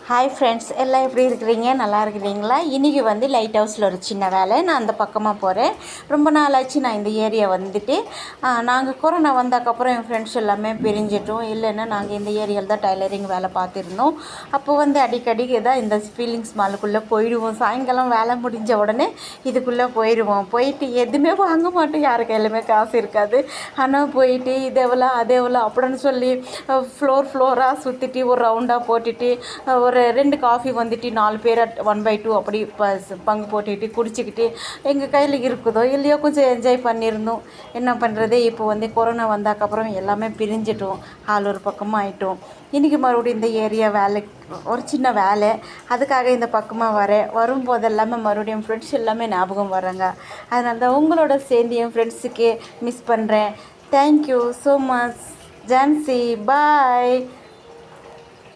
Hi friends, எல்லாம் எப்படி இருக்கிறீங்க? நல்லா இருக்கிறீங்களா? இன்றைக்கி வந்து லைட் ஹவுஸில் ஒரு சின்ன வேலை. நான் அந்த பக்கமாக போகிறேன். ரொம்ப நாளாச்சு நான் இந்த ஏரியா வந்துட்டு. நாங்கள் கொரோனா வந்ததுக்கப்புறம் என் ஃப்ரெண்ட்ஸ் எல்லாமே பிரிஞ்சிட்டோம். இல்லைன்னா நாங்கள் இந்த ஏரியாவில் தான் டைலரிங் வேலை பார்த்துருந்தோம். அப்போ வந்து அடிக்கடி தான் இந்த ஃபீலிங்ஸ் மாலுக்குள்ளே போயிடுவோம். சாயங்காலம் வேலை முடிஞ்ச உடனே இதுக்குள்ளே போயிடுவோம். போயிட்டு எதுவுமே வாங்க மாட்டோம், யாரு கையிலுமே காசு இருக்காது. ஆனால் போயிட்டு இது எவ்வளோ அது எவ்வளோ அப்படின்னு சொல்லி ஃப்ளோராக சுற்றிட்டு ஒரு ரவுண்டாக போட்டுட்டு ஒரு 2 காஃபி வந்துட்டு 4 பேர் 1/2 அப்படி பங்கு போட்டுக்கிட்டு குடிச்சிக்கிட்டு எங்கள் கையில் இருக்குதோ இல்லையோ கொஞ்சம் என்ஜாய் பண்ணியிருந்தோம். என்ன பண்ணுறது, இப்போ வந்து கொரோனா வந்ததுக்கப்புறம் எல்லாமே பிரிஞ்சிட்டோம். ஆள் ஒரு பக்கமாக ஆகிட்டோம். இன்றைக்கி மறுபடியும் இந்த ஏரியா வேலைக்கு ஒரு சின்ன வேலை, அதுக்காக இந்த பக்கமாக வரும்போது எல்லாமே மறுபடியும் ஃப்ரெண்ட்ஸ் எல்லாமே ஞாபகம் வராங்க. அதனால தான் உங்களோட சேர்ந்து என் ஃப்ரெண்ட்ஸுக்கே மிஸ் பண்ணுறேன். Thank you so much. ஜான்சி, பாய்.